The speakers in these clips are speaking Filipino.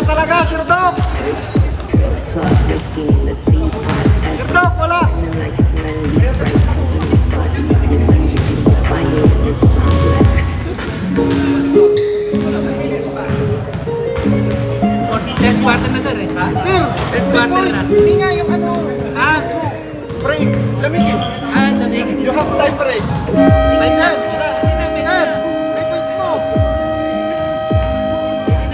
talaga, Sir Doc! Sir Doc, wala! 10 quarter na sir eh. Sir! Third quarter na. Hindi nga yung ano, Ah, break, lamig eh. lamig. Yung half time break. Five na. Sir, may points mo.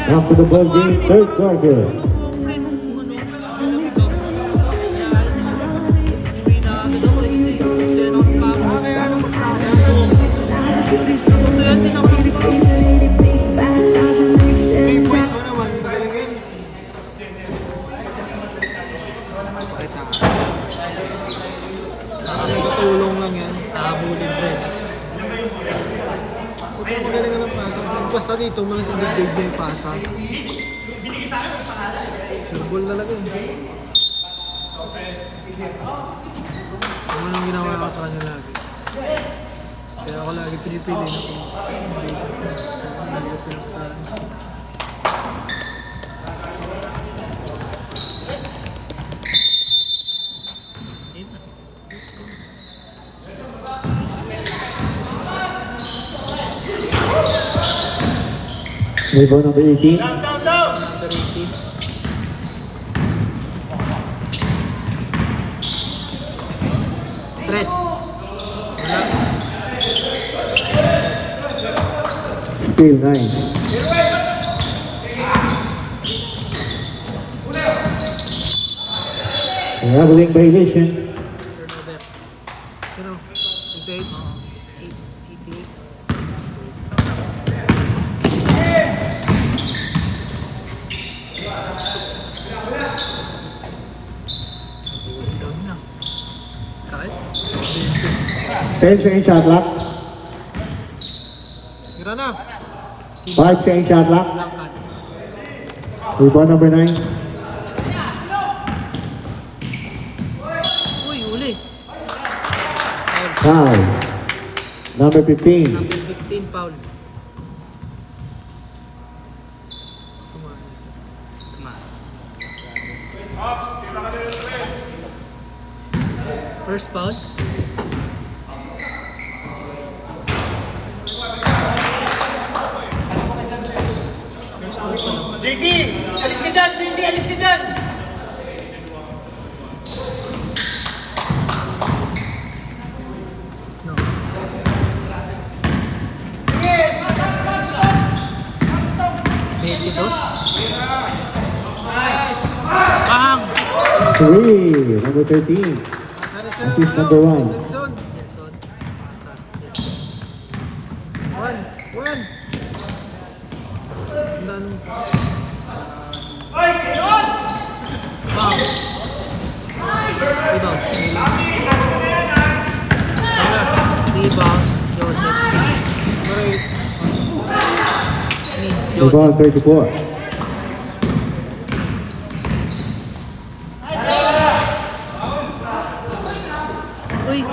After the ball game, third quarter. Kaya ano magkakaya? 3 points mo naman, galing yun. Nakatulong lang yan. Habulin pre. Huwag yung magaling ng pasa. Basta dito, mga sa big na yung pasa. Surbol talaga yun. Ano nang ginawa ko sa kanya lagi. Kaya ako lagi pinipili na kung hindi ko pinapasahan. Rebound number 18. Number 18. Tres. Still 9. Traveling violation. Turnover. Pero, 28. 88. Down na. Kahit. 10 second shot clock. Tira na. 5 second shot clock. Langkat. Rebound number 9. Uy, uli. Foul. Number 15. Number 15, foul. Come on. Come on. First foul. JD! Alis ka dyan! JD! Alis ka dyan! No. 22. Bang! 3. Number 13. Assist number 1. Nelson. Nelson. One. One. Dan. Bang! Rebound. Rebound. Joseph. Maray. Miss Rebound Joseph. 34. Uy!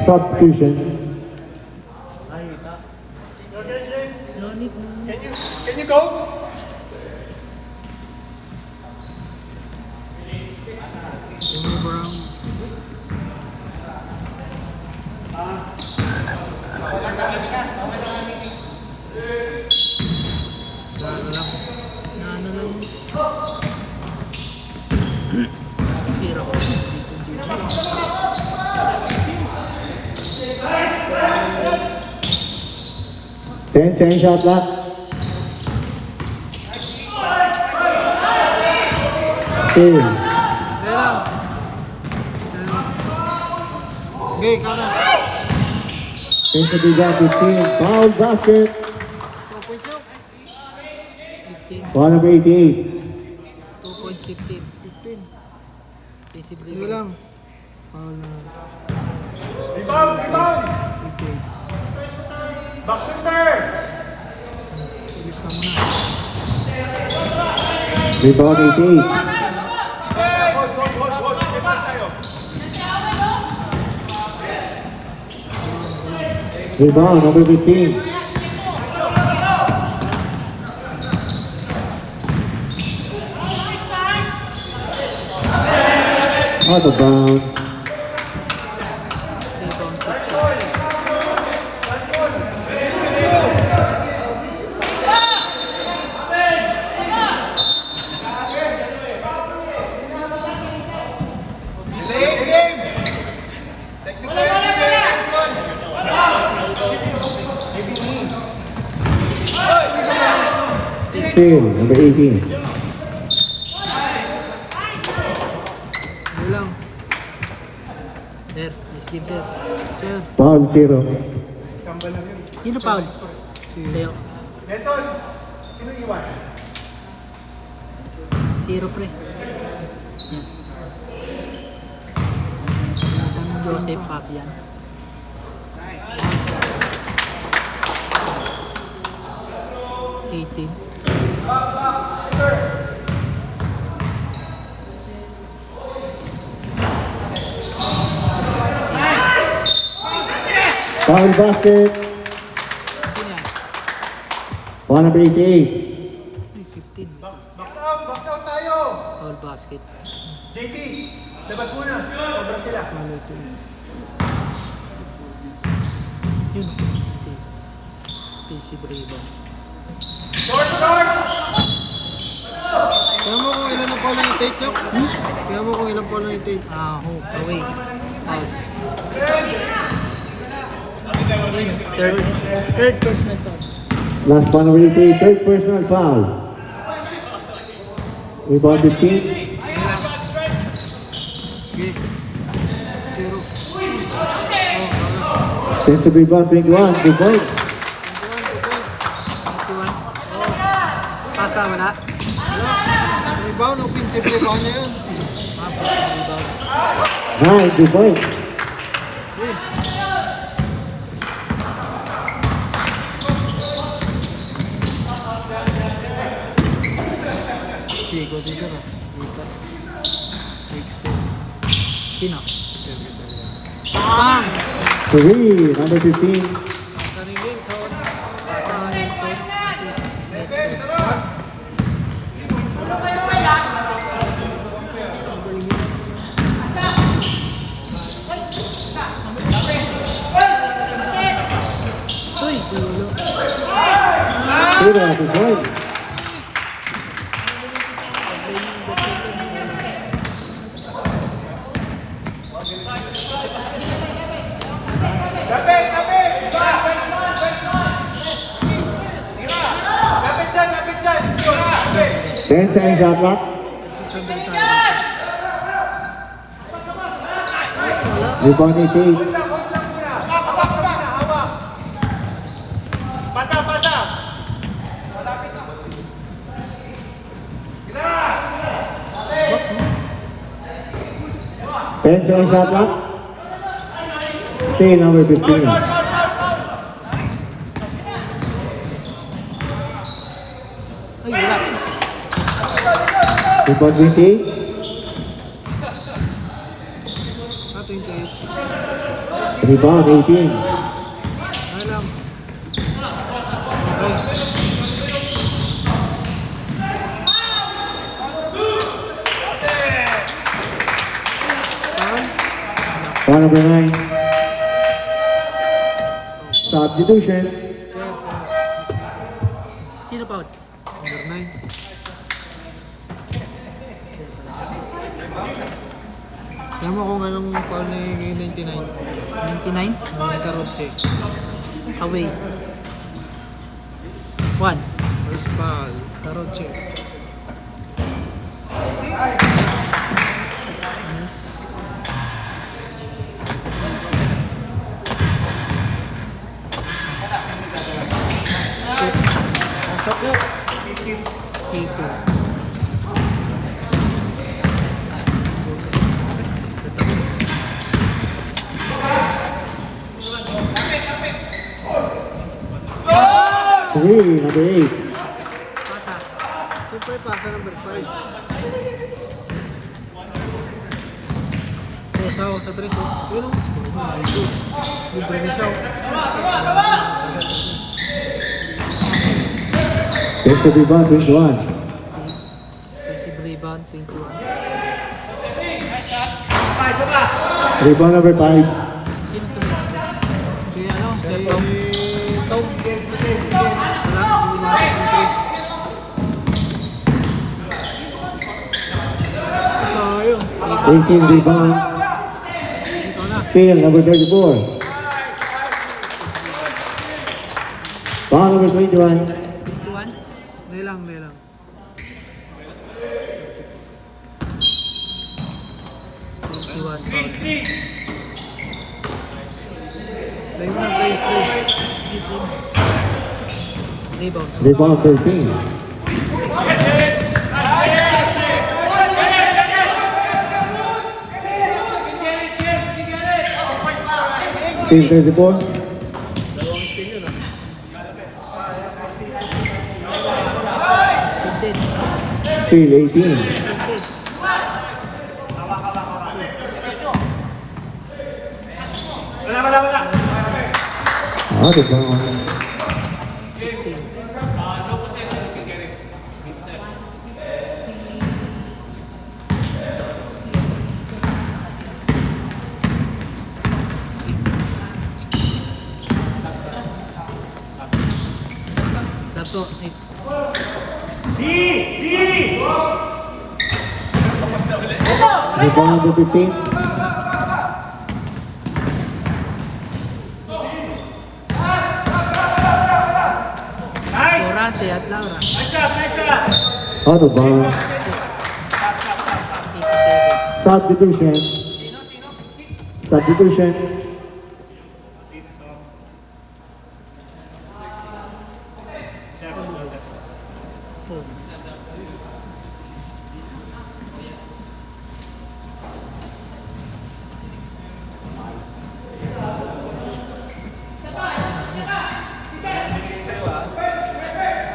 Substitution. No need. Can you go? Jimmy Brown. Ano lang. Ano lang. Tira ko. 10 second shot clock. Still. Kaya lang. Okay, ikaw na. 10 to be down 15. Foul basket. 2 points yun. 15. Foul number 88. 2 points, 15. 15. Decisive Hindi rebound. lang. Foul na. Rebound! Rebound! 58. Back center! Bilis na muna. Rebound 88. Rebound, number 15. Out of bounds. Still, number 18. Ano lang. Sir, nice game, sir. Sir. Foul 0. Sino foul? Sa'yo. Nelson, sino iwan? 0 pre. Yan. Ang Joseph Fabian. Eighteen. Foul basket. Sino yan? Foul number 88. Ay, 15. Box out tayo. Foul basket. JT, labas muna. Sobrang sila. Yun. Defensive rebound. Short, short. Kaya mo kung ilan na pala yung take, Chok? Kaya mo kung ilan pala yung take. Home. Away. Out. Third personal foul. Last foul number 88. Third personal foul. Rebound 15. Okay. 0. Defensive rebound 21. 2 points. 91. Pasa, wala. Rebound, offensive rebound na yun. Rebound. 9. 2 points. Sigo si Sir. Dito. Sino? Si Sir Gatchalian. Bang! 3. Number 15. Karing Linson. Pasa, Nelson. Assist, Nelson. Uy, dulo. 0. 2 points. Lapit, lapit. Lapit dyan. Lapit. 10 seconds shot clock. 600 tayo. Rebound 88. Hold lang muna. Hawak muna, hawak. Pasa, pasa. 10 seconds shot clock. Stay number 15. Ay, wala. Rebound 28. Ah, 28. Rebound 18. Alam. Foul number 9. Substitution. Sir. Sino foul? Number 9. Kaya mo kung anong foul ni 99. 99? Karoche. Away. 1. First foul. Karoche. Miss. Pasok yun. K2. Three, number 8. Pasa. Siyempre pasa number 5. Kurosawa sa tres, oh. Yun ang score. Ayos. Libre ni siya, oh. Defensive rebound, 21. Receive rebound, 21. Rebound number 5. Sino tumira? Si ano, si Tom. Wala, pumasok ng tres. Sayang. 18 rebound. Ito na. Steal, number 34. Foul number 21. 21? Nilang. 21 fouls. Play mo na, play. Rebound. Rebound 13. Steal 34. Steal 18. Out of bounds. Dato, Rebound number 15. Morante at Laura. Out of bounds. 87. Substitution. Substitution.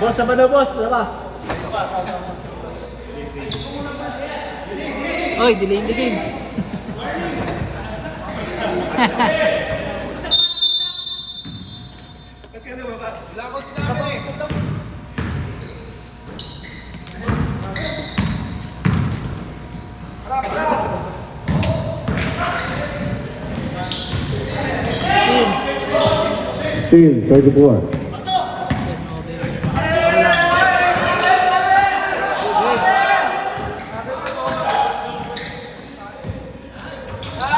Boss, sama na boss, sama. Oy, delay in the game. Steal 34.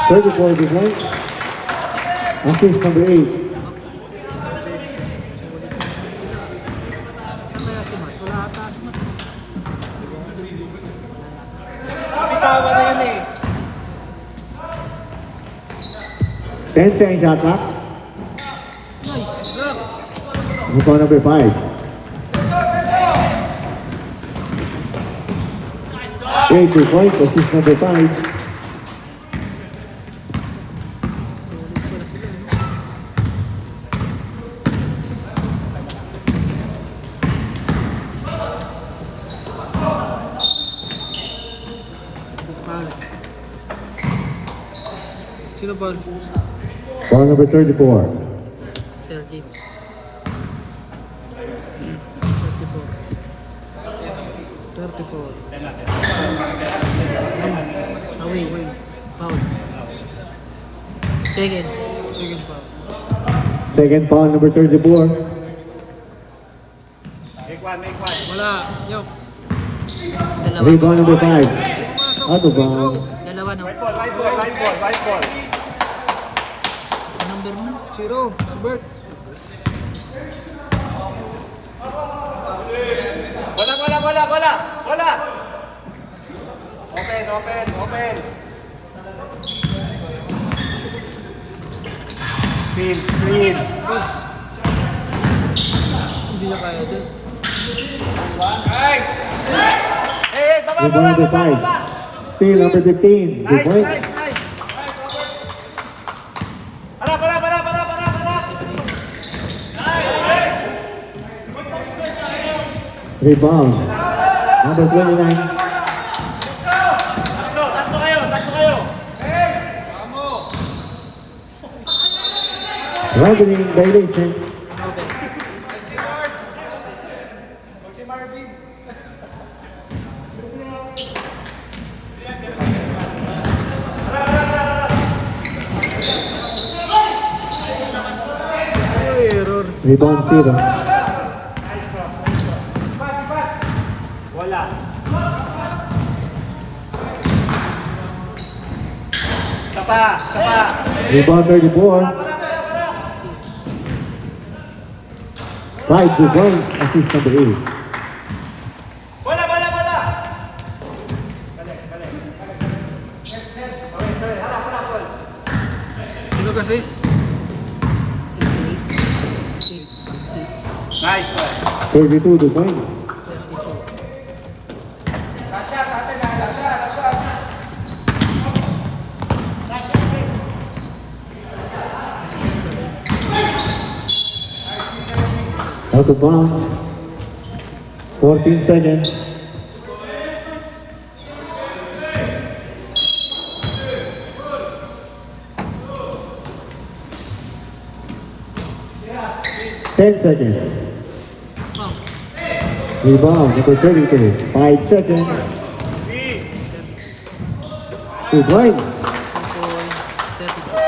Thirty-four points. Assist number 8. Saan kaya si Matt? Wala ata si Matt. Bitawa na yun eh. 10 seconds shot clock. Nice. Rebound number 5. 8 points. Assist number 5. Solid pala sila, no? Pala. Sino ba? Ball number 34. Sir James. 34. Away. Foul. Second. Second foul. Second foul number 34. Make one. Wala. Yok. Dalawa. Rebound number 5. Pumasok. Out of bounds. Dalawa, no? White ball. Number mo? 0. Si Bert. Wala. Open. Screen. Boss. Hindi niya kaya dyan. Hey, baba. Rebound number 5. Steal number 15. 2 points. Para. Rebound number 29. Tatlo kayo. Rounding violation. Si Marvin. Ay, error. Rebound 0. Wala. Sapa, sapa. Rebound 34. 5 points. Assist number 8. Bola, bola, bola. Balik, balik. Okay, harap, harap, ball. Sino ka sis? Nice one. 32 points. Kasha, sa atin na. Kasha, kasha. Out of bounds. 14 seconds. Ten seconds. Rebound number 32. 5 seconds. 2 points. 2 points, 34.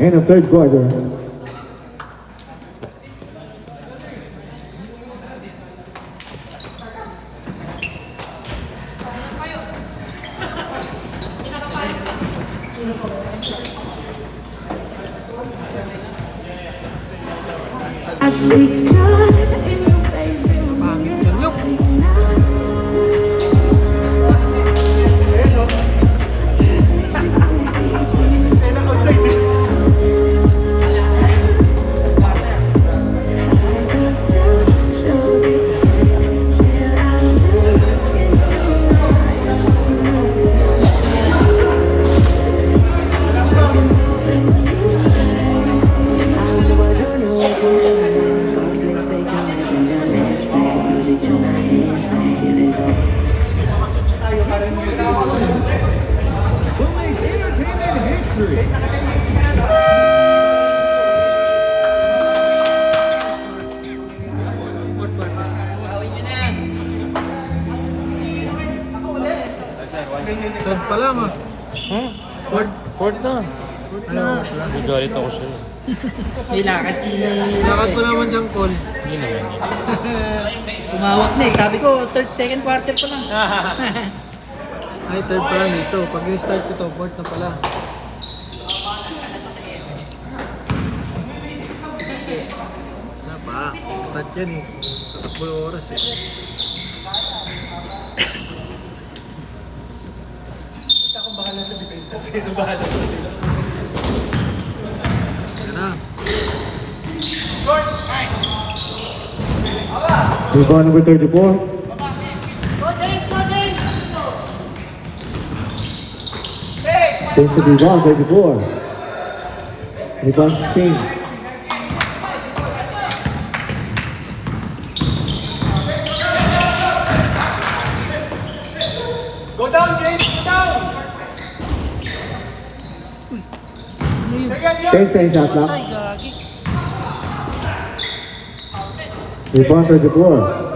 End of third quarter. I see God in your face. Pangit yan yun. Eh, naka-outside. Third pa lang ah. Fourth na. Ano ba sila? Nagalit ako sa'yo. May lakad si... Lakad mo naman diyang call. Hindi naman yun. Tumawak na eh. Sabi ko, second quarter pa lang. Ay, third pa lang dito. Pag in-start ko to, fourth na pala. Na pa, start yan eh. Tatakbo yung oras eh. Basta akong bahala sa depensa. Ako bahala sa depensa. Yan na. Rebound number 34. Defensive rebound 34. Rebound 16. Go down, James. Go down. Second, yeah. 10 seconds shot clock. Ay, gagi. Rebound 34.